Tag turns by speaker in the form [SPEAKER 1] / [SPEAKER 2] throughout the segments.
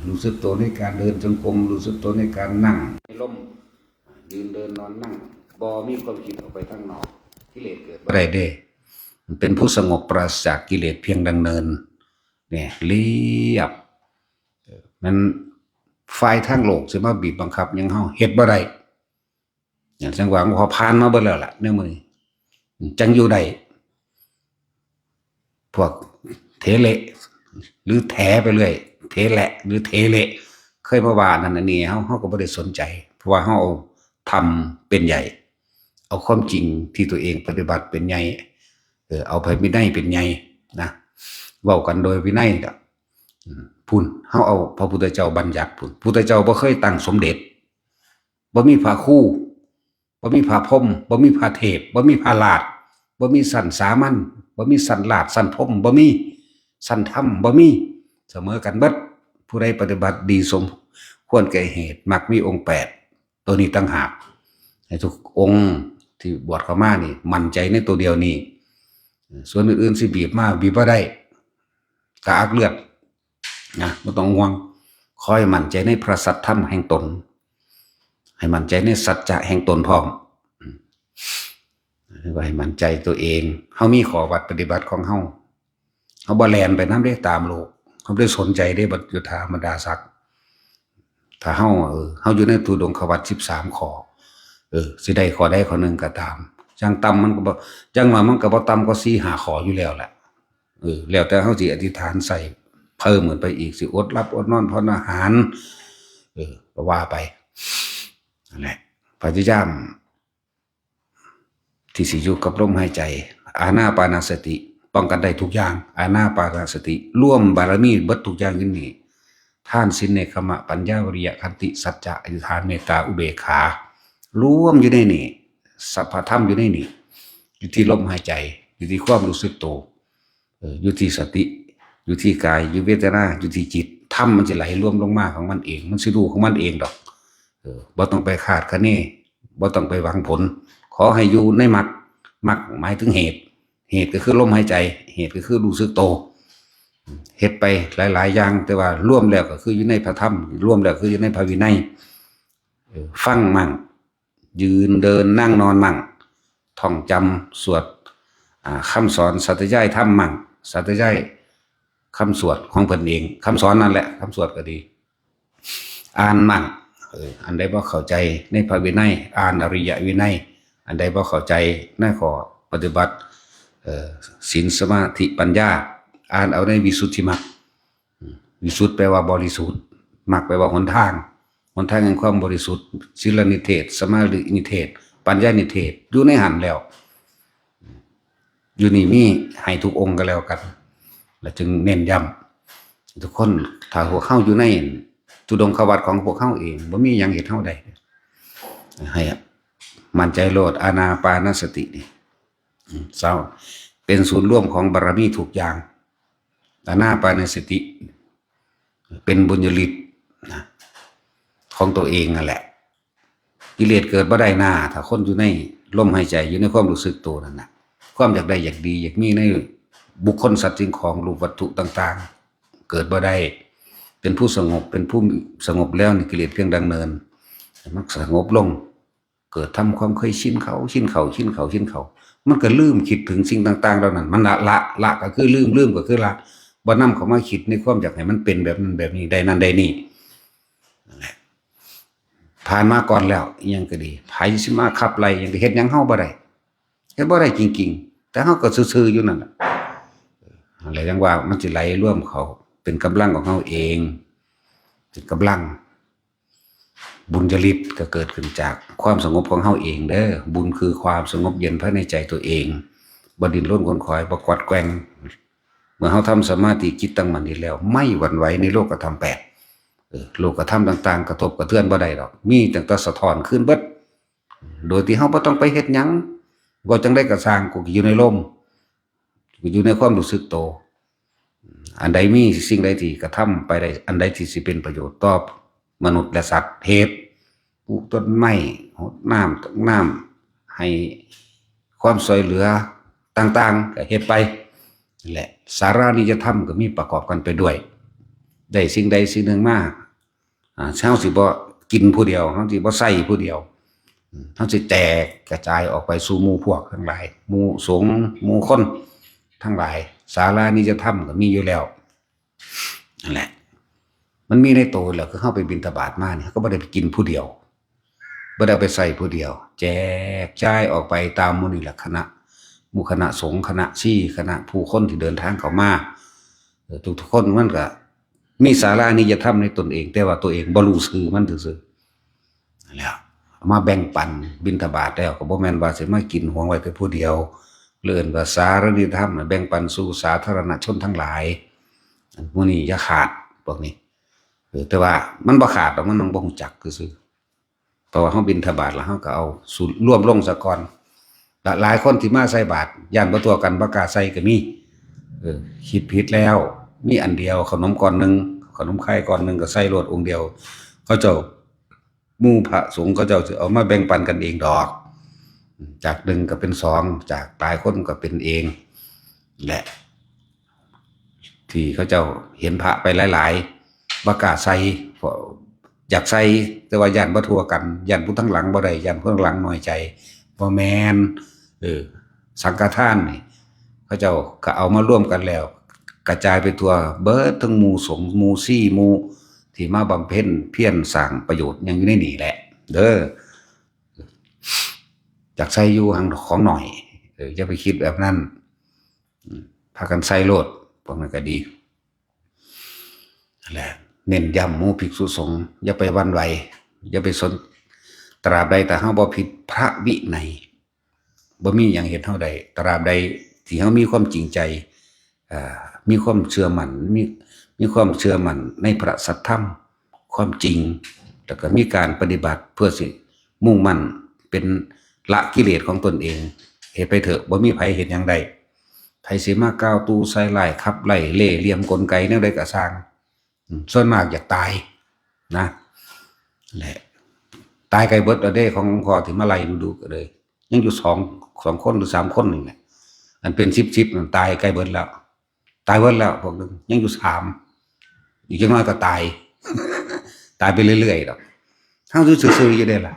[SPEAKER 1] รู้สึกตัวในการเดินจงกรมรู้สึกตัวในการนั่งในร่มยืนเดินนอนนั่งบ่มีความคิดออกไปข้างนอกกิเลสเกิดบ่ได้เด้เป็นผู้สงบปราศจากกิเลสเพียงดังเนินเนี่ยเรียบมันฝ่ายทางโลกสิมาบีบบังคับยังเฮาเฮ็ดบ่ได้อย่างจังหวะพอผ่านมาเบิดแล้วล่ะเนื้อมือจังอยู่ได้พวกเทเละหรือแถไปเรื่อยเทแหละหรือเทเละเคยมาว่านั่นนี่เฮาก็บ่ได้สนใจเพราะว่าเฮาเอาทำเป็นใหญ่เอาความจริงที่ตัวเองปฏิบัติเป็นใหญ่เอาไปวินัยเป็นใหญ่นะเว้ากันโดยวินัยก็พุ่นเฮาเอาพระพุทธเจ้าบัญญัติพุ่นพุทธเจ้าบ่เคยตั้งสมเด็จบ่มีพระครูบ่มีพระพรหมบ่มีพระเทพบ่มีพระราชบ่มีสันสามัญบ่มีสันราชสันพรหมบ่มีสันธรรมบ่มีเสมอกันเบิดผู้ใดปฏิบัติดีสมควรแก่เหตุมักมีองค์8ตัวนี้ต่างหากให้ทุกองค์ที่บวชเข้ามานี่มั่นใจในตัวเดียวนี้ส่วนอื่นๆสิบีบมาบีบบ่ได้กะอักเลือดนะบ่ต้องห่วงคอยมั่นใจในพระสัทธรรมแห่งตนให้มั่นใจในสัจจะแห่งตนพร้อมให้มั่นใจตัวเองเฮามีข้อวัดปฏิบัติของเฮาบ่แล่นไปนำได้ตามโลกเฮาบ่ได้สนใจได้บัดยุทธาบรรดาศักดิ์ถ้าเฮาอยู่ในทุดงควัตร13ข้อสิได้ข้อใดข้อหนึ่งก็ตามจังต่ำมันก็บ่จังว่ามันก็บ่ต่ำกว่า4 5ข้ออยู่แล้วแหละแล้วแต่เฮาสิอธิษฐานใส่เพิ่มขึ้นไปอีกสิอดหลับอดนอนพรอาหารก็ว่าไปนั่นแหละพยายามที่สิอยู่กับลมหายใจอานาปานสติป้องกันได้ทุกอย่างอานาปานสติร่วมบารมีเบิดทุกอย่างอยู่นี่ทานศีลเนกขมะปัญญาวิริยะขันติสัจจะอธิษฐานเมตตาอุเบกขารวมอยู่ในนี่สัพพธรรมอยู่ในนี่อยู่ที่ลมหายใจอยู่ที่ความรู้สึกตัวอยู่ที่สติอยู่ที่กายอยู่เวทนาอยู่ที่จิตธรรมมันจะไหลรวมลงมาของมันเองมันสิรู้ของมันเองดอกบ่ต้องไปคาดคะเนบ่ต้องไปหวังผลขอให้อยู่ในมรรคหมายถึงเหตุก็คือลมหายใจเหตุก็คือรู้สึกตัวเฮ็ดไปหลายๆอย่างแต่ว่าร่วมแล้วก็คืออยู่ในพระธรรมร่วมแล้วคืออยู่ในพระวินัยฟังมั่งยืนเดินนั่งนอนมั่งท่องจำสวดคำสอนสัตยายธรรมมั่งสัตยายคำสวดของเพิ่นเองคำสอนนั่นแหละคำสวดก็ดีอ่านมั่งอันใดบ่เข้าใจในพระวินัยอ่านอริยวินัยอันใดบ่เข้าใจในข้อปฏิบัติศีลสมาธิปัญญาอ่านเอาในวิสุทธิมรรควิสุทธิแปลว่าบริสุทธิ์มรรคแปลว่าหนทางแห่งความบริสุทธิ์ศีลนิเทศสมาธินิเทศปัญญานิเทศอยู่ในหันแล้วอยู่นี่มีให้ทุกองค์ก็แล้วกันและจึงเน้นย้ำทุกคนถ้าพวกเข้าอยู่ในทุดงควัตรของพวกเข้าเองบ่มีหยังเฮ็ดเฮาได้ให้มั่นใจโลดอานาปานสตินี่เศร้าเป็นศูนย์ร่วมของบารมีทุกอย่างอานาปานสติเป็นบุญญาฤทธิ์ของตัวเองนั่นแหละกิเลสเกิดบ่ได้หน้าถ้าคนอยู่ในลมหายใจอยู่ในความรู้สึกตัวนั่นน่ะความอยากได้อยากดีอยากมีในบุคคลสัตว์สิ่งของรูปวัตถุต่างๆเกิดบ่ได้เป็นผู้สงบเป็นผู้สงบแล้วนี่กิเลสเพียงดังเนินมันสงบลงเกิดทำความเคยชินเขามันก็ลืมคิดถึงสิ่งต่างๆเหล่านั้นมันละก็คือลืมก็คือละบ่นำเข้ามาคิดในความอยากให้มันเป็นแบบนั้นแบบนี้ได้นั่นได้นี่นั่นแหละผ่านมาก่อนแล้วอีหยังก็ดีไผสิมาขับไล่หยังก็เฮ็ดหยังเฮาบ่ได้เฮ็ดบ่ได้จริงๆแต่เฮาก็ซื่อๆอยู่นั่นแหละอะไรจังว่ามันสิไหลร่วมเขาเป็นกำลังของเฮาเองเป็นกำลังบุญญาฤทธิ์ก็เกิดขึ้นจากความสงบของเฮาเองเด้อบุญคือความสงบเย็นภายในใจตัวเองบ่ดิ้นรนขวนขวายบ่กวัดแกว่งเมื่อเฮาทำสมาธิจิตตั้งมั่นดีแล้วไม่หวั่นไหวในโลกธรรม8โลกธรรมต่างๆกระทบกระเทือนบ่ได้ดอกมีแต่สะท้อนขึ้นเบิดโดยที่เฮาบ่ต้องไปเฮ็ดหยังบ่จังได๋ก็สร้างกูอยู่ในลมกูอยู่ในความรู้สึกตัวอันใดมีสิ่งใดที่กระทำไปได้อันใดที่สิเป็นประโยชน์ต่อมนุษย์และสัตว์เหตุปลูกต้นไม้รดน้ำให้ความช่วยเหลือต่างๆก็เฮ็ดไปแหละสารานิยธรรมก็มีประกอบกันไปด้วย ได้สิ่งใดสิ่งหนึ่งมาเฮาสิบ่กินผู้เดียวเฮาสิบ่ใส่ผู้เดียวเฮาสิแตกกระจายออกไปสู่หมู่พวกทั้งหลายหมู่สงฆ์หมู่คนทั้งหลายศาลานิยธรรมก็มีอยู่แล้วนั่นแหละมันมีในโตแล้วคือเฮาไปบิณฑบาตมาเนี่ยก็บ่ได้ไปกินผู้เดียวบ่ได้ไปใส่ผู้เดียวแจกจ่ายออกไปตามหมู่นี่แหละคณะหมู่คณะสงฆ์คณะชีคณะผู้คนที่เดินทางเข้ามาทุกๆคนมันก็มีศาลานิยธรรมในตนเองแต่ว่าตัวเองบ่รู้ชื่อมันซื่อๆนั่นแหละมาแบ่งปันบิณฑบาตแล้วก็บ่แม่นว่าสิมากินหวงไว้แต่ผู้เดียวเลื่อนว่าสาธารณธรรมแบ่งปันสู่สาธารณชนทั้งหลายพวกนี้อย่าขาดพวกนี้แต่ว่ามันบ่ขาดหรอกมันบ่รู้จักซื่อเพราะว่าเฮาบิณฑบาตแล้วเฮาก็เอาสู่ร่วมลงซะก่อนหลายคนที่มาใส่บาตรย่านบ่ตัวกันบ่กล้าใส่ก็มีคิดผิดแล้วมีอันเดียวขนมก้อนนึงขนมไข่ก้อนนึงก็ใส่โลดองค์เดียวเขาเจ้าหมู่พระสงฆ์เขาเจ้าสิเอามาแบ่งปันกันเองดอกจากหนึ่งก็เป็นสองจากหลายคนก็เป็นเองแหละที่เขาเจ้าเห็นพระไปหลายๆบ่กล้าใส่อยากใส่แต่ว่าย่านบ่ทั่วกันย่านผู้ทั้งหลังบ่ได้ย่านผู้ทั้งหลังน้อยใจบ่แม่นสังฆทานนี่เขาเจ้าก็เอามาร่วมกันแล้วกระจายไปทั่วเบิดทั้งหมู่สงฆ์หมู่ซี่หมู่ที่มาบำเพ็ญเพียรสร้างประโยชน์อย่างอยู่ในนี่แหละเด้อจากใส่อยู่หังของหน่อยอย่าไปคิดแบบนั้นพากันใส่โลดพวกนั้นก็ดีนั่นแหละเน้นย้ำหมู่ภิกษุสงฆ์อย่าไปหวั่นไหวอย่าไปสนตราบใดแต่เฮาบ่ผิดพระวินัยบ่มีหยังเฮ็ดเฮาได้ตราบใดที่เฮามีความจริงใจมีความเชื่อมั่นมีความเชื่อมั่นในพระสัทธรรมความจริงแล้วก็มีการปฏิบัติเพื่อสิมุ่งมั่นเป็นละกิเลสของตนเองเฮ็ดไปเถอะบ่มีไผเฮ็ดหยังได้ไผสิมากล่าวตู่ใส่ร้ายขับไล่เล่ห์เหลี่ยมกลไกแนวใดก็สร้างส่วนมากอยากตายนะแหละตายไกลเบิดแล้วเด้ของหลวงพ่อที่มาไล่ดูๆก็เลยยังอยู่2คนหรือ3คนนี่แหละอันเป็น10นั่นตายไกลเบิดแล้วตายเบิดแล้วพวกนึงยังอยู่3อีกจังน้อยก็ตาย ตายไปเรื่อยๆดอกเฮาอยู่ซื่อๆอยู่ได้ล่ะ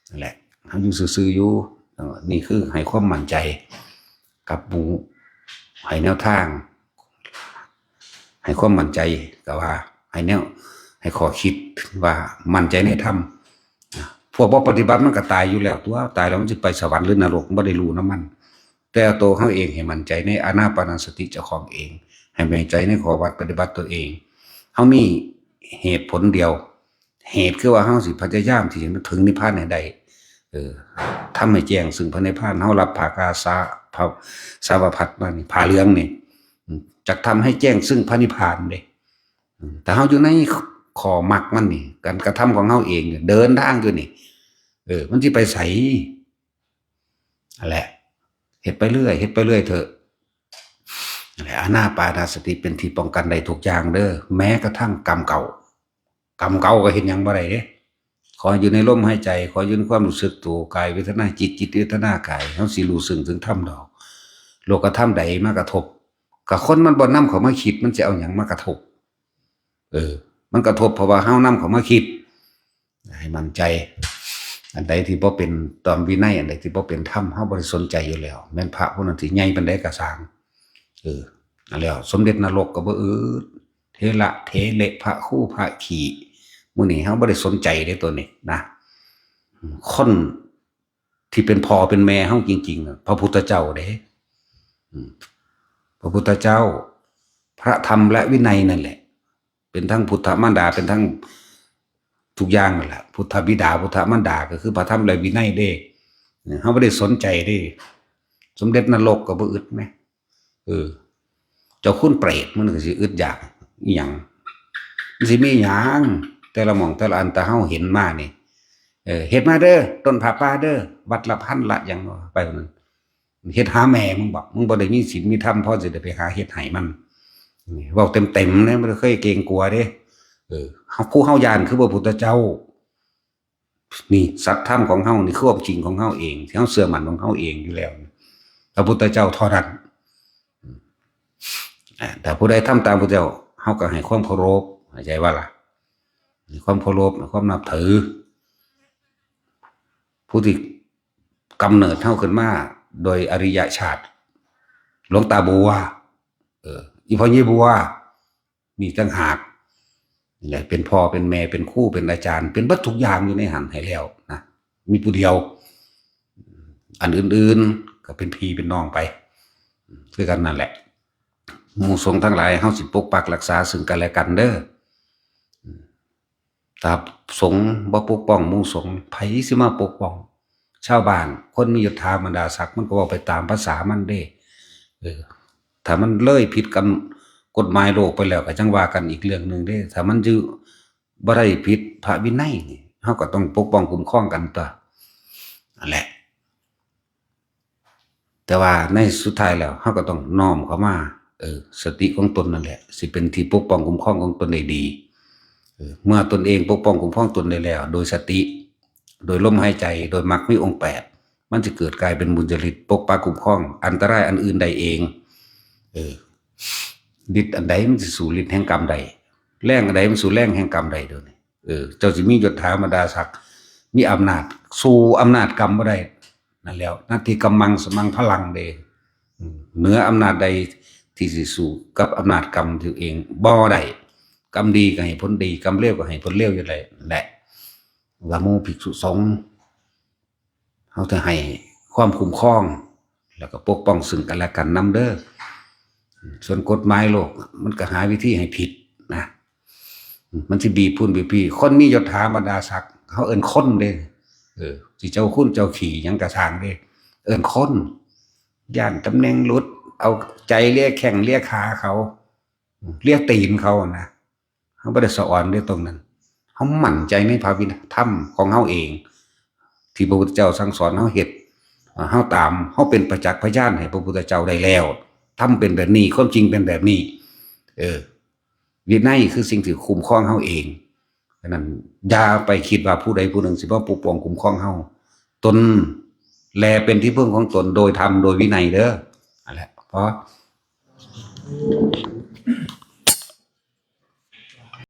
[SPEAKER 1] นั่นแหละเฮาอยู่ซื่อๆอยู่นี่คือให้ความมั่นใจกับหมู่ให้แนวทางให้ความมั่นใจก็ว่าให้ขอคิดว่ามั่นใจในธรรมพวกบ่ปฏิบัติมันก็ตายอยู่แล้วตัวตายแล้วมันสิไปสวรรค์หรือนรกบ่ได้รู้นำมันแต่ตัวเฮาเองให้มั่นใจในอานาปานสติเจ้าของเองให้มั่นใจในข้อวัดปฏิบัติตัวเองเฮามีเหตุผลเดียวเหตุคือว่าเฮาสิพยายามที่จะถึงนิพพานให้ได้ทำให้แจ้งซึ่งพระนิพพานเฮารับภากาสาวพัดมานี่ผ้าเหลืองนี่จักทำให้แจ้งซึ่งพระนิพพานเด้แต่เฮาอยู่ในข้อมรรคมันนี่การกระทำของเฮาเองเดินทางอยู่นี่มันสิไปไสนั่นแหละเฮ็ดไปเรื่อยเถอะนั่นแหละอานาปานสติเป็นที่ป้องกันได้ทุกอย่างเด้อแม้กระทั่งกรรมเก่าก็เฮ็ดหยังบ่ได้เด้ขออยู่ในลมหายใจขออยู่ในความรู้สึกตัวกายเวทนาจิตเวทนากายเฮาสิรู้ซึ้งถึงธรรมดอกโลกธรรมใดมากระทบก็คนมันบ่นำเข้ามาคิดมันสิเอาหยังมากระทบมันกระทบเพราะว่าเฮานำเข้ามาคิดให้มั่นใจอันใดที่บ่เป็นตามวินัยอันใดที่บ่เป็นธรรมเฮาบ่ได้สนใจอยู่แล้วแม่นพระผู้นั้นสิใหญ่ปานใดก็สร้างนั่นแล้วสมเด็จนรกก็บ่เทระเทเละพระคู่พระขี่มื้อนี้เฮาบ่ได้สนใจเด้ตัวนี้นะคนที่เป็นพ่อเป็นแม่เฮาจริงๆพระพุทธเจ้าเด้พระพุทธเจ้าพระธรรมและวินัยนั่นแหละเป็นทั้งพุทธมารดาเป็นทั้งทุกอย่างนั่นแหละพุทธบิดาพุทธมารดาก็คือพระธรรมและวินัยเด้เฮาบ่ได้สนใจเด้สมเด็จนรกก็บ่อึดแหมเจ้าคุณเปรตมันก็สิอึดอยากอีหยังมันสิมีหยังแต่ละหม่องแต่ละอันแต่เฮาเห็นมานี่เฮ็ดมาเด้อต้นผ้าป่าเด้อวัดละพันละหยังไปนั่นเฮ็ดหาแม่มึงบ่ได้มีศีลมีธรรมพอสิได้ไปหาเฮ็ดให้มันเว้าเต็มๆนะบ่ได้เคยเกรงกลัวเด้เฮาผู้เฮาย่านคือพระพุทธเจ้านี่สัตย์ธรรมของเฮานี่คือความจริงของเฮาเองที่เฮาเชื่อมั่นของเฮาเองอยู่แล้วพระพุทธเจ้าเท่านั้นแต่ผู้ใดทำตามพระพุทธเจ้า เฮาก็ให้ความเคารพเข้าใจว่าล่ะมีความเคารพความนับถือผู้ที่กำเนิดเฮาขึ้นมาโดยอริยชาติหลวงตาบัวอีพ่อยี่บัวมีตั้งหากนี่แหละเป็นพ่อเป็นแม่เป็นครูเป็นอาจารย์เป็นบัดทุกอย่างอยู่ในหันให้แล้วนะมีผู้เดียวอันอื่นๆก็เป็นพี่เป็นน้องไปคือกันนั่นแหละหมู่สงฆ์ทั้งหลายเฮาสิปกปักรักษาซึ่งกันและกันเด้อถ้าสงฆ์บ่ปกป้องหมู่สงฆ์ไผสิมาปกป้องชาวบ้านคนมียศถาบรรดาศักดิ์มันก็เว้าไปตามภาษามันเด้ถ้ามันเลยผิดกฎหมายโลกไปแล้วก็จังว่ากันอีกเรื่องนึงเด้ถ้ามันอยู่บ่ได้ผิดพระวินัยนี่เฮาก็ต้องปกป้องคุ้มครองกันตัวนั่นแหละแต่ว่าในสุดท้ายแล้วเฮาก็ต้องน้อมเข้ามาสติของตนนั่นแหละสิเป็นที่ปกป้องคุ้มครองของตนได้ดีเมื่อตนเองปกป้องคุ้มครองตนได้แล้วโดยสติโดยลมหายใจโดยมรรคมีองค์8มันจะเกิดกลายเป็นบุญจริตปกปักคุ้มครองอันตรายอันอื่นใดเองฤทธิ์อันใดมันสิสู่ฤทธิ์แห่งกรรมใดแรงอันใดมันสู่แรงแห่งกรรมใดเด้อนี่เจ้าสิมียศถาบรรดาศักดิ์มีอำนาจสู่อำนาจกรรมบ่ได้นั่นแล้วนาทีกำมังสมังพลังเด้เหนืออำนาจใดที่สิสู่กับอำนาจกรรมตัวเองบ่ได้กรรมดีก็ให้ผลดีกรรมเลวก็ให้ผลเลวอยู่แล้วแหละว่าหมู่ภิกษุสงฆ์เฮาจะให้ความคุ้มครองแล้วก็ปกป้องซึ่งกันและกันนำเด้อส่วนกฎหมายโลกมันก็หาวิธีให้ผิดนะมันสิบีบพุ่นบีบพี่คนมียศถาบรรดาศักดิ์เขาเอิ้นคนเด้สิเจ้าคุณเจ้าขี่หยังกระทางเด้เอิ้นคนย่านตำแหน่งหลุดเอาใจเลียแข้งเลียขาเขาเลียตีนเขานะเฮาบ่ได้สอนเรื่องตรงนั้นเฮามั่นใจในพระวินัยธรรมของเฮาเองที่พระพุทธเจ้าสั่งสอนเฮาเฮ็ดเฮาตามเฮาเป็นประจักษ์พยานให้พระพุทธเจ้าได้แล้วทำเป็นแบบนี้ความจริงเป็นแบบนี้วินัยคือสิ่งที่คุ้มครองเฮาเองฉะนั้นอย่าไปคิดว่าผู้ใดผู้หนึ่งสิมาปกป้องคุ้มครองเฮาตนแลเป็นที่พึ่งของตนโดยธรรมโดยวินัยเด้อนั่นแหละเพราะ